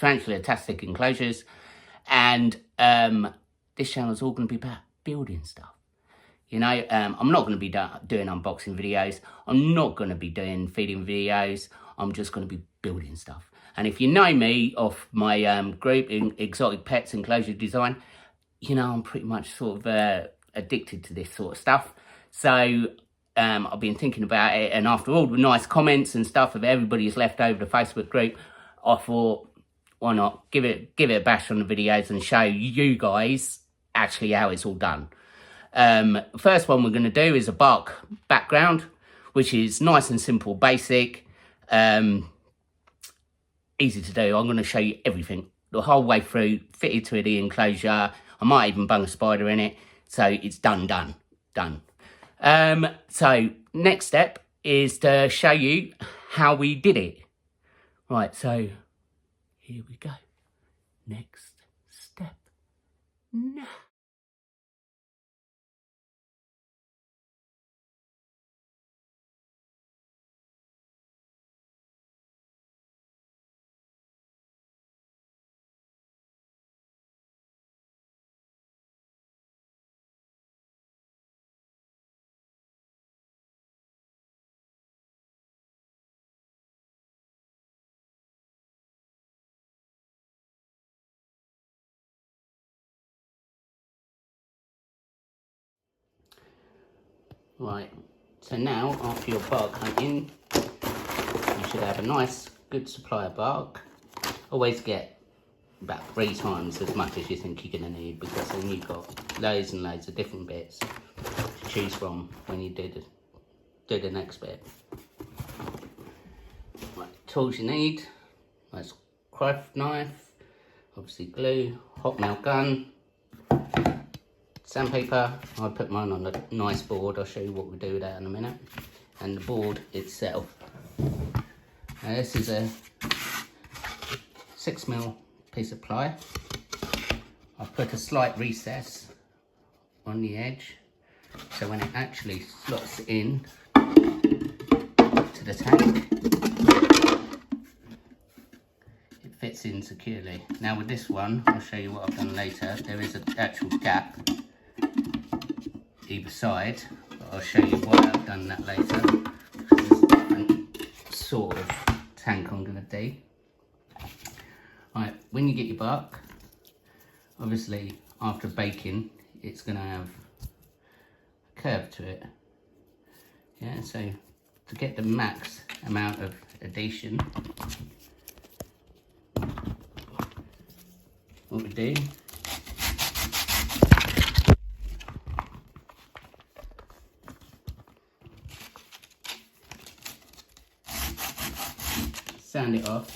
Tarantula-tastic enclosures. And this channel is all going to be about building stuff. You know, I'm not going to be doing unboxing videos. I'm not going to be doing feeding videos. I'm just going to be building stuff. And if you know me off my group in Exotic Pets Enclosure Design, you know I'm pretty much sort of addicted to this sort of stuff. So I've been thinking about it, and after all the nice comments and stuff of everybody's left over the Facebook group, I thought, why not give it a bash on the videos and show you guys actually how it's all done. First one we're going to do is a bark background, which is nice and simple, basic, easy to do. I'm going to show you everything, the whole way through, fitted to the enclosure. I might even bung a spider in it, so it's done. So next step is to show you how we did it. Right, so here we go. Next step now. Right, so now after your bark hunting, you should have a nice, good supply of bark. Always get about 3 times as much as you think you're going to need, because then you've got loads and loads of different bits to choose from when you do the next bit. Right, tools you need: nice craft knife, obviously glue, hot nail gun, sandpaper. I put mine on a nice board. I'll show you what we do with that in a minute. And the board itself. Now this is a 6mm piece of ply. I've put a slight recess on the edge, so when it actually slots in to the tank, it fits in securely. Now with this one, I'll show you what I've done later. There is an actual gap either side, but I'll show you why I've done that later, because there's a different sort of tank I'm going to do. Right, when you get your bark, obviously after baking, it's going to have a curve to it. Yeah, so to get the max amount of adhesion, what we do, sand it off.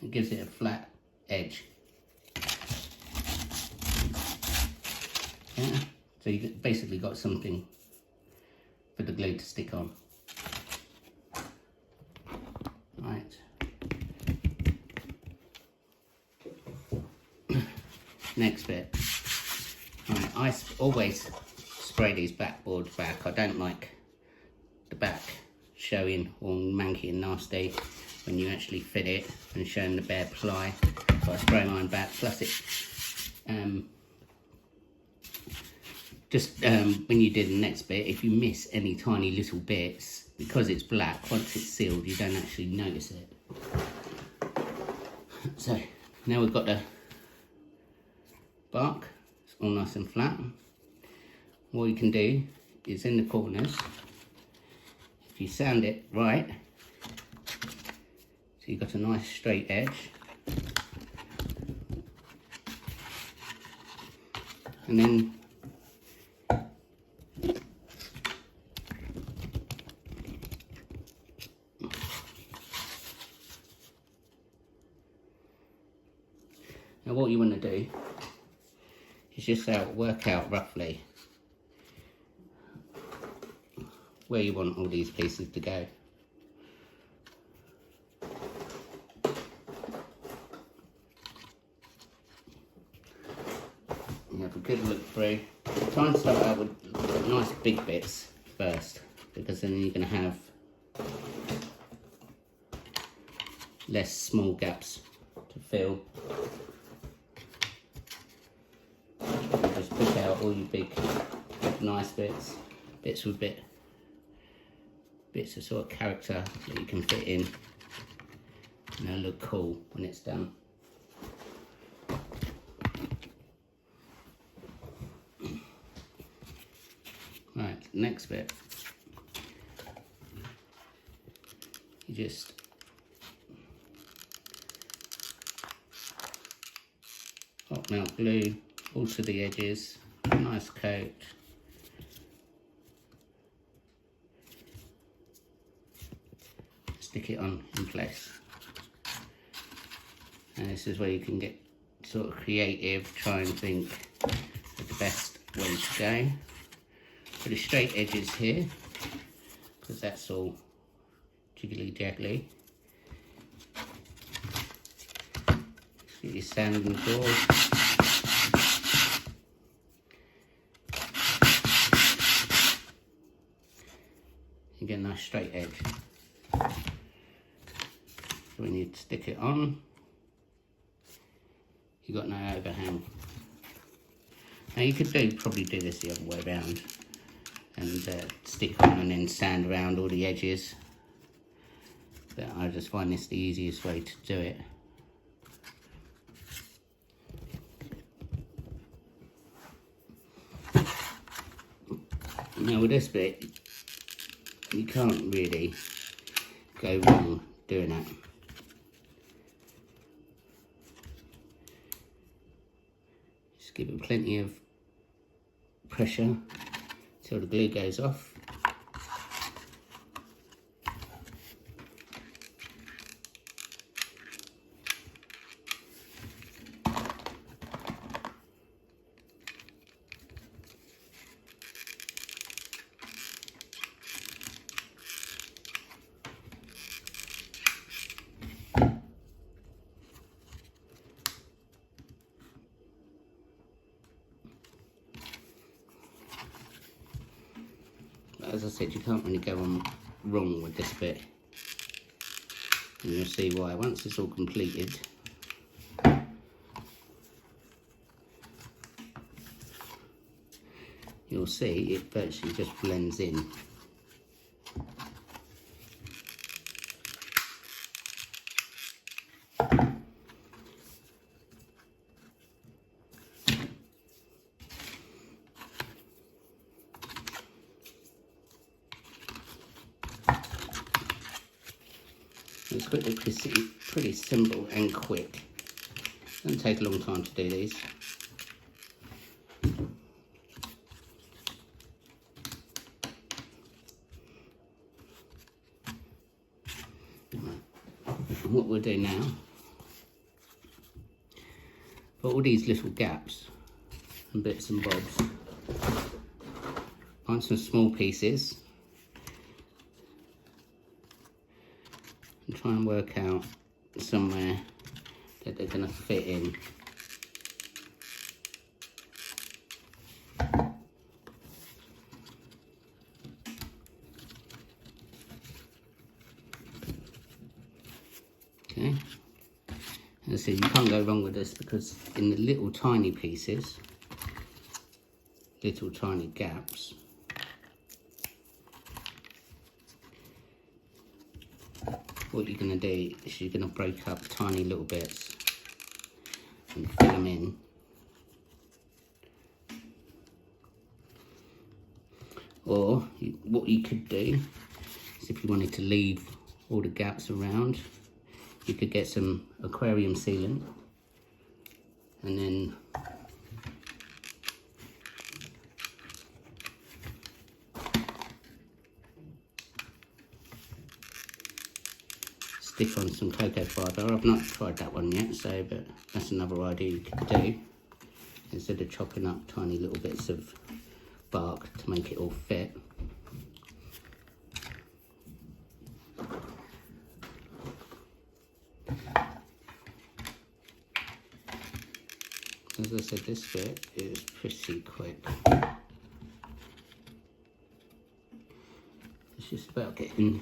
It gives it a flat edge. Yeah, so you've basically got something for the glue to stick on. Right. Next bit. Right, I always spray these backboards back. I don't like the back showing all manky and nasty when you actually fit it and showing the bare ply. So I spray mine back. Plus it, when you do the next bit, if you miss any tiny little bits, because it's black, once it's sealed, you don't actually notice it. So now we've got the bark, it's all nice and flat. What you can do is in the corners, if you sand it right, so you've got a nice straight edge, and then now what you want to do is just work out roughly where you want all these pieces to go. You have a good look through. Try and start out with nice big bits first, because then you're going to have less small gaps to fill. And just pick out all your big nice bits with bits of sort of character that you can fit in, and they'll look cool when it's done. Right, next bit, you just hot melt glue all to the edges, nice coat. Stick it on in place. And this is where you can get sort of creative, try and think of the best way to go. For the straight edges here, because that's all jiggly jaggly. Get your sanding board. You get a nice straight edge. So when you stick it on, you got no overhang. Now you could probably do this the other way around and stick on and then sand around all the edges, but I just find this the easiest way to do it. Now with this bit, you can't really go wrong doing that. Just give it plenty of pressure till the glue goes off. As I said, you can't really go wrong with this bit, and you'll see why once it's all completed. You'll see it virtually just blends in. It's pretty simple and quick. Doesn't take a long time to do these. And what we'll do now, for all these little gaps and bits and bobs, find some small pieces and try and work out somewhere that they're going to fit in. Okay, and so you can't go wrong with this, because in the little tiny pieces, little tiny gaps, what you're going to do is you're going to break up tiny little bits and fill them in. Or what you could do is, if you wanted to leave all the gaps around, you could get some aquarium sealant and then stick on some cocoa fibre. I've not tried that one yet, so but that's another idea you could do, instead of chopping up tiny little bits of bark to make it all fit. As I said, this bit is pretty quick. It's just about getting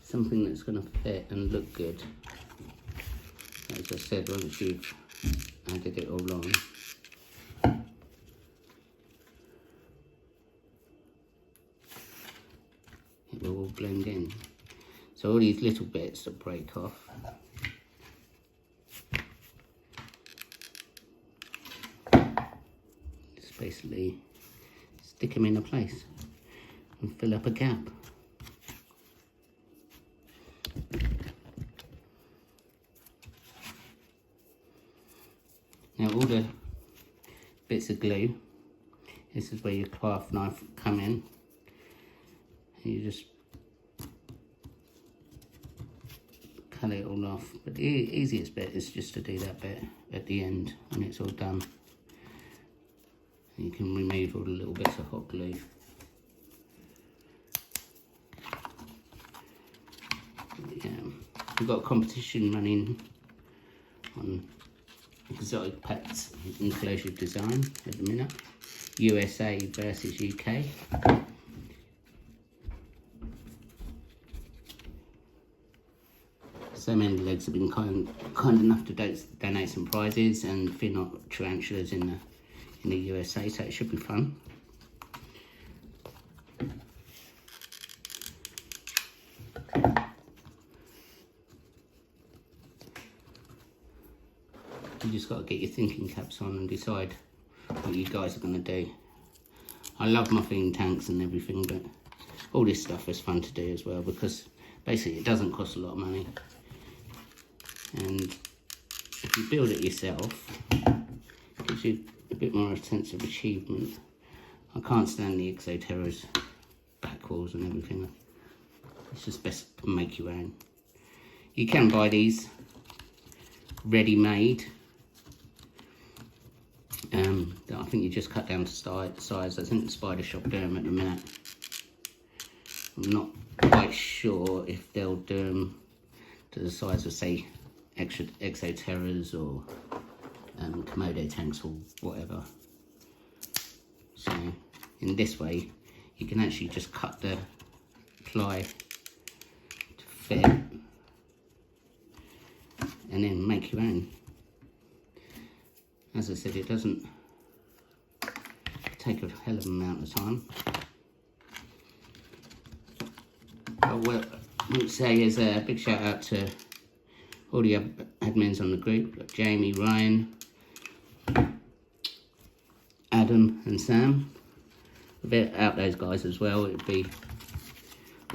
something that's going to fit and look good. As I said, once you've added it all on, it will all blend in. So all these little bits that break off, just basically stick them in a place and fill up a gap. Now all the bits of glue, this is where your craft knife come in. You just cut it all off, but the easiest bit is just to do that bit at the end when it's all done. You can remove all the little bits of hot glue. Yeah, we've got a competition running on exotic pets enclosure design at the minute. USA versus UK. So many legs have been kind enough to donate some prizes, and fear not tarantulas in the USA, so it should be fun. You just got to get your thinking caps on and decide what you guys are going to do. I love my feeding tanks and everything, but all this stuff is fun to do as well, because basically it doesn't cost a lot of money. And if you build it yourself, it gives you a bit more a sense of achievement. I can't stand the Exoterra's back walls and everything. It's just best to make your own. You can buy these ready-made. I think you just cut down to size. I think the Spider Shop do them at the minute. I'm not quite sure if they'll do them to the size of, say, Exoterras or Komodo tanks or whatever. So in this way you can actually just cut the ply to fit and then make your own. As I said, it doesn't take a hell of an amount of time. What I would say is a big shout out to all the other admins on the group, like Jamie, Ryan, Adam and Sam. Without those guys as well, wouldn't be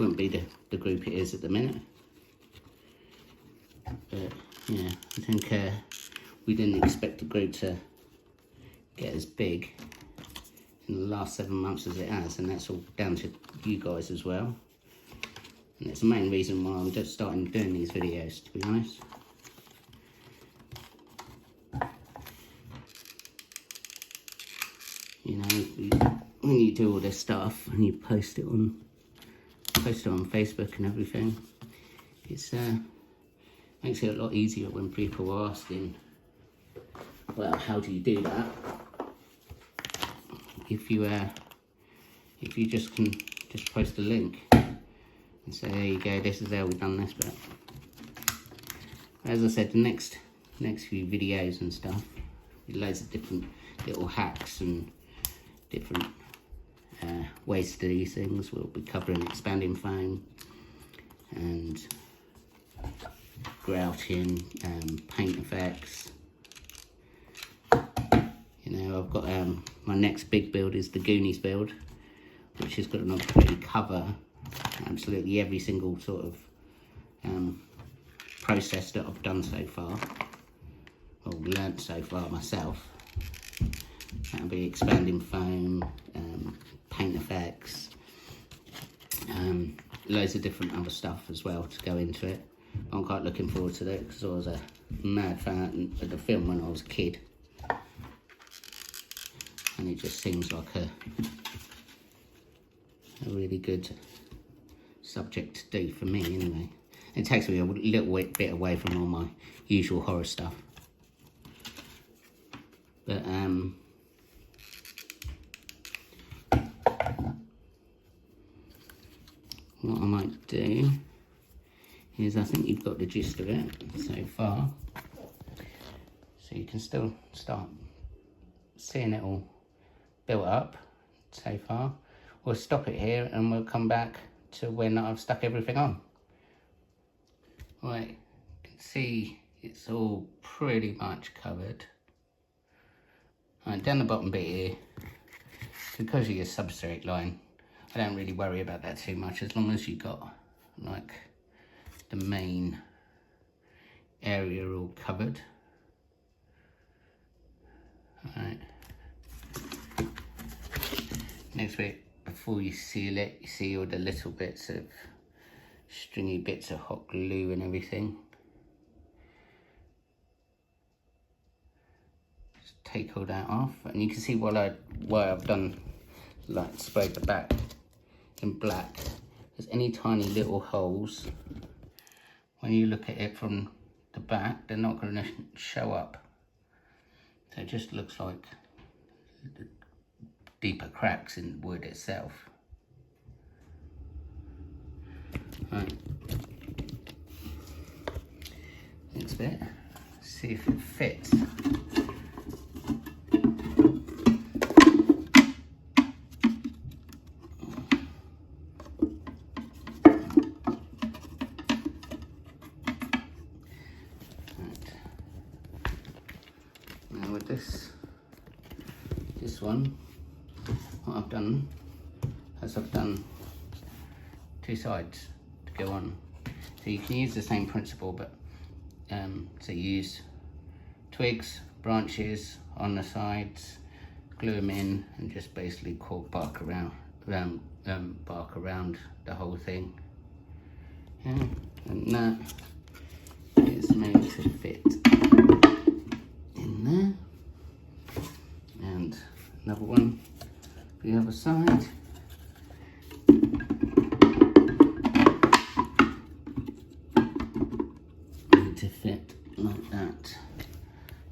the group it is at the minute. But yeah, I think we didn't expect the group to get as big in the last 7 months as it has, and that's all down to you guys as well. And it's the main reason why I'm just starting doing these videos, to be honest. You know, when you do all this stuff and you post it on Facebook and everything, it's makes it a lot easier when people are asking, well, how do you do that? If you just can post a link and say, there you go, this is how we've done this bit. As I said, the next few videos and stuff, with loads of different little hacks and different ways to do these things. We'll be covering expanding foam and grouting, paint effects. You know, I've got my next big build is the Goonies build, which is going to really cover absolutely every single sort of process that I've done so far, or learnt so far myself. That'll be expanding foam, paint effects, loads of different other stuff as well to go into it. I'm quite looking forward to that because I was a mad fan of the film when I was a kid, and it just seems like a really good subject to do for me anyway. It takes me a little bit away from all my usual horror stuff. But what I might do is I think you've got the gist of it so far. So you can still start seeing it all built up so far. We'll stop it here and we'll come back to when I've stuck everything on. Right, you can see it's all pretty much covered. Right, down the bottom bit here, because of your substrate line, I don't really worry about that too much, as long as you've got like the main area all covered. Alright. Next bit, before you seal it, you see all the little bits of stringy bits of hot glue and everything. Just take all that off, and you can see why I've done like sprayed the back in black. There's any tiny little holes. When you look at it from the back, they're not going to show up. So it just looks like deeper cracks in the wood itself. Right. Next bit, see if it fits. Now with this one, what I've done is I've done two sides to go on. So you can use the same principle, but so you use twigs, branches on the sides, glue them in, and just basically cork bark around the whole thing. Yeah, and that is made to fit in there. And another one for the other side. Need to fit like that.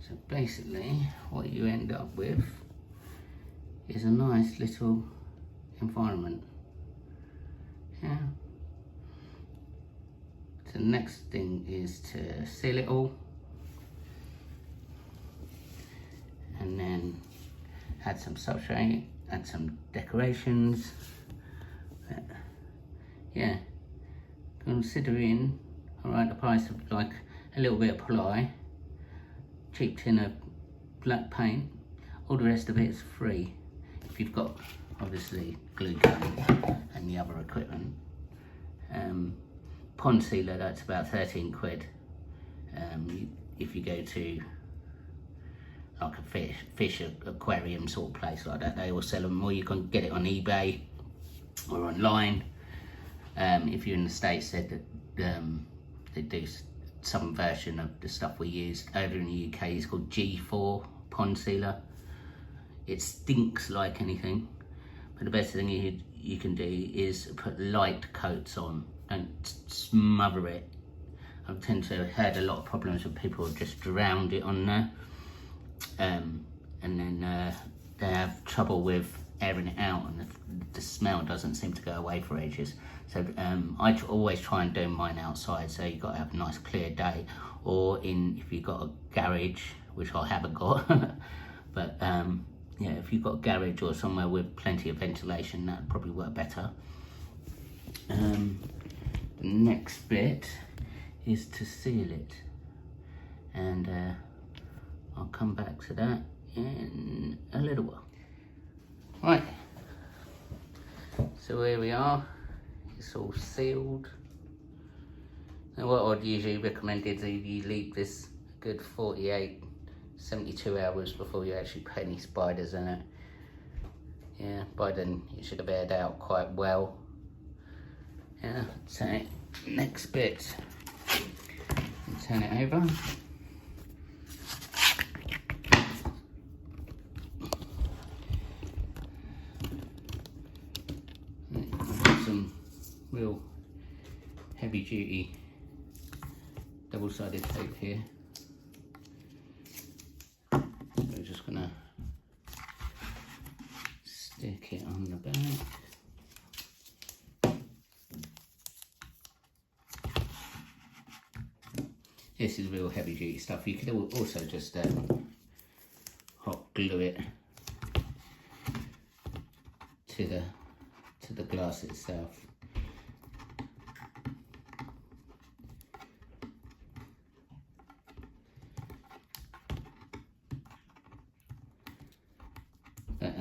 So basically what you end up with is a nice little environment. Yeah. So the next thing is to seal it all, and then add some substrate, add some decorations. But yeah, considering the price of like a little bit of ply, cheap tin of black paint, all the rest of it is free if you've got obviously glue gun and the other equipment. Pond sealer, that's about 13 quid. If you go to like a fish aquarium sort of place like that, they will sell them, or you can get it on eBay or online. If you're in the States, they do some version of the stuff we use. Over in the UK, it's called G4 pond sealer. It stinks like anything, but the best thing you can do is put light coats on. Don't smother it. I tend to have had a lot of problems with people who just drowned it on there. And then they have trouble with airing it out, and the smell doesn't seem to go away for ages. So I always try and do mine outside, so you've got to have a nice clear day, or if you've got a garage, which I haven't got, but yeah, if you've got a garage or somewhere with plenty of ventilation, that would probably work better. The next bit is to seal it, and I'll come back to that in a little while. Right, so here we are, it's all sealed. Now what I'd usually recommend is you leave this good 48, 72 hours before you actually put any spiders in it. Yeah, by then it should have aired out quite well. Yeah, so next bit, turn it over. Some real heavy duty double-sided tape here. We're just gonna stick it on the back. This is real heavy duty stuff. You could also just hot glue it to the glass itself. But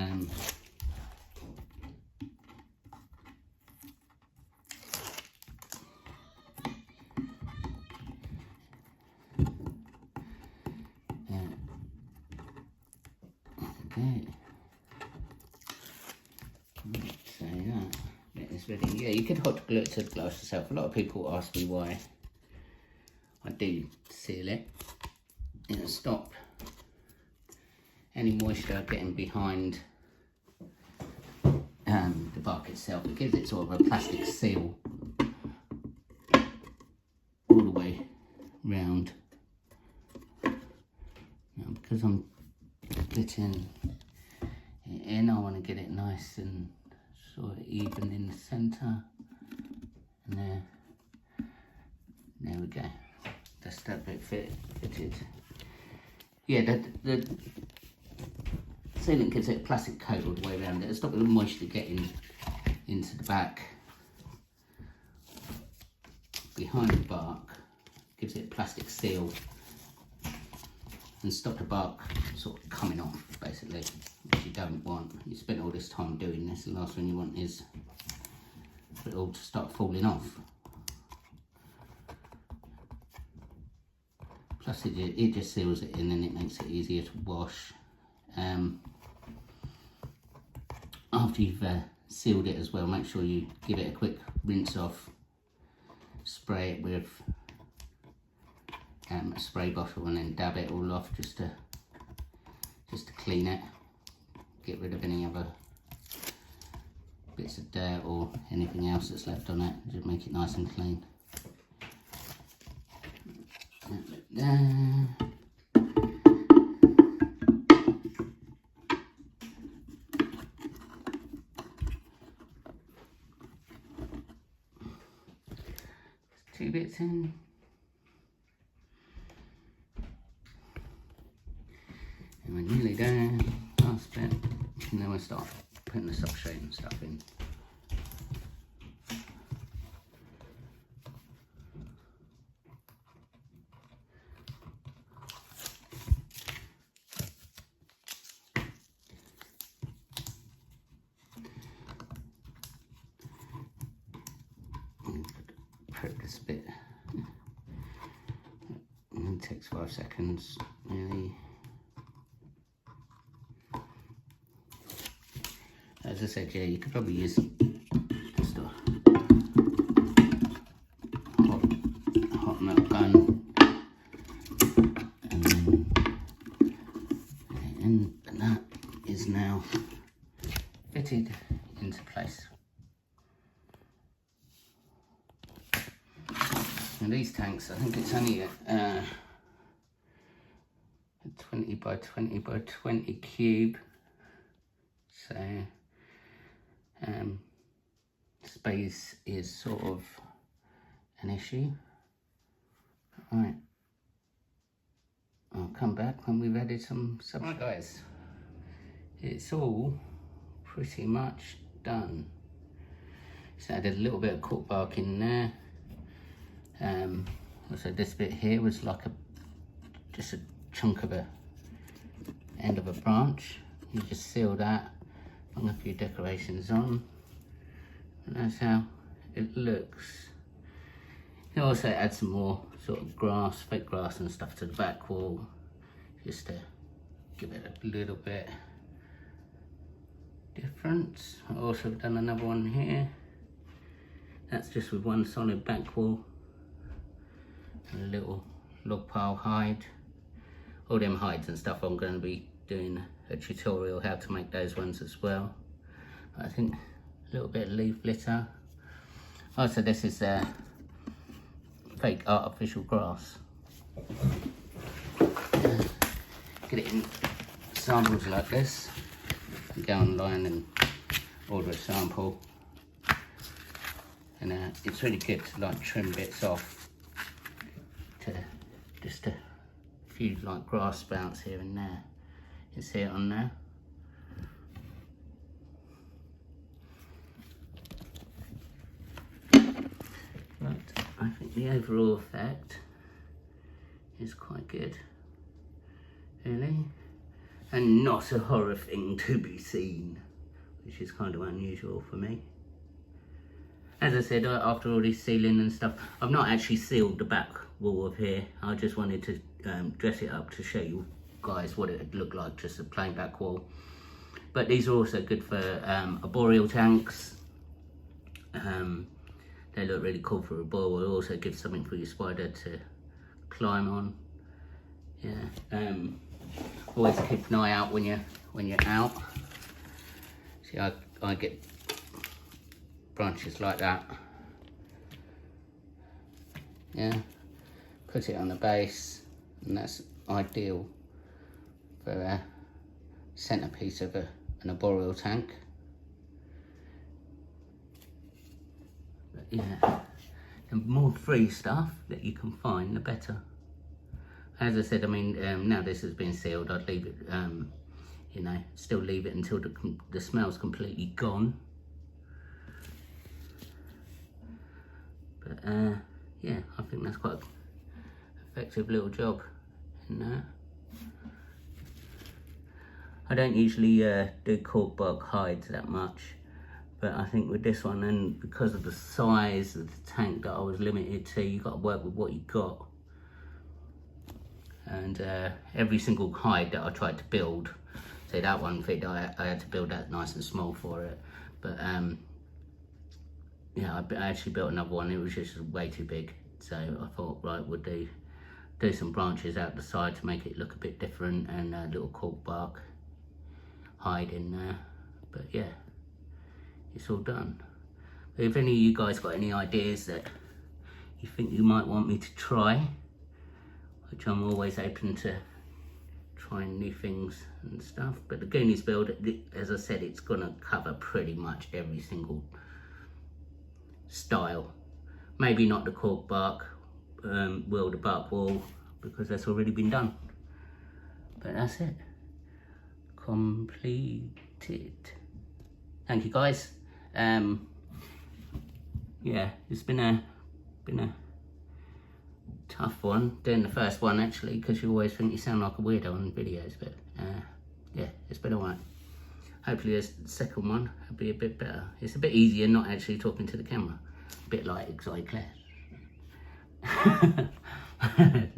okay. So yeah, get this ready. Yeah, you could hot glue it to the glass yourself. A lot of people ask me why I do seal it. It'll stop any moisture getting behind the bark itself. It gives it sort of a plastic seal all the way round. Now, because I'm splitting it in, I want to get it nice and sort of even in the centre. And there we go. That's that bit fitted. Yeah, the sealant gives it a plastic coat all the way around it. It'll stop the moisture getting into the back behind the bark. Gives it a plastic seal and stop the bark sort of coming off, basically, which you don't want. You spent all this time doing this, the last thing you want is for it all to start falling off. Plus it just seals it in and it makes it easier to wash. After you've sealed it as well, make sure you give it a quick rinse off. Spray it with a spray bottle and then dab it all off just to clean it. Get rid of any other bits of dirt or anything else that's left on it. Just make it nice and clean. Two bits in. And we're nearly there. Last bit. And then we'll start putting the substrate and stuff in. Prep this bit. And it takes 5 seconds, really. As I said, yeah, you could probably use just a hot metal gun, and that is now fitted into place. And these tanks, I think it's only a 20 by 20 by 20 cube, so space is sort of an issue. Alright, I'll come back when we've added some substrate. Right guys, it's all pretty much done. Just added a little bit of cork bark in there. So this bit here was like just a chunk of a end of a branch. You just seal that, hung a few decorations on, and that's how it looks. You can also add some more sort of grass, fake grass and stuff to the back wall, just to give it a little bit difference. I've also done another one here. That's just with one solid back wall. A little log pile hide. All them hides and stuff, I'm going to be doing a tutorial how to make those ones as well. I think a little bit of leaf litter. Also, this is fake artificial grass. Get it in samples like this. Go online and order a sample. And it's really good to like trim bits off to just a few like grass sprouts here and there. You can see it on there. But I think the overall effect is quite good, really, and not a horror thing to be seen, which is kind of unusual for me. As I said, after all this sealing and stuff, I've not actually sealed the back wall of here. I just wanted to dress it up to show you guys what it would look like, just a plain back wall. But these are also good for arboreal tanks. They look really cool for a arboreal. It also gives something for your spider to climb on. Yeah. Always keep an eye out when you're out. See, I get branches like that. Yeah. Put it on the base, and that's ideal for a centerpiece of an arboreal tank. But yeah, the more free stuff that you can find, the better. As I said, I mean, now this has been sealed, I'd leave it, you know, still leave it until the smell's completely gone. But yeah, I think that's quite an effective little job in that. I don't usually do corkbark hides that much, but I think with this one, and because of the size of the tank that I was limited to, you got to work with what you got. And every single hide that I tried to build, say that one fit, I had to build that nice and small for it. But yeah, I actually built another one. It was just way too big, so I thought, right, we'll do some branches out the side to make it look a bit different, and a little corkbark hide in there. But yeah, it's all done. But if any of you guys got any ideas that you think you might want me to try, which I'm always open to trying new things and stuff, but the Goonies build, as I said, it's gonna cover pretty much every single style. Maybe not the corkbark, the bark wall, because that's already been done. But that's it. Completed. Thank you guys. Yeah, it's been a tough one doing the first one, actually, because you always think you sound like a weirdo on videos, but yeah, it's been alright. Hopefully the second one will be a bit better. It's a bit easier not actually talking to the camera, a bit like Exotic Claire.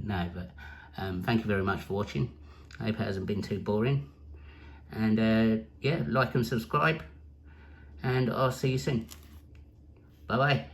No, but thank you very much for watching. I hope it hasn't been too boring, and yeah, like and subscribe, and I'll see you soon. Bye bye.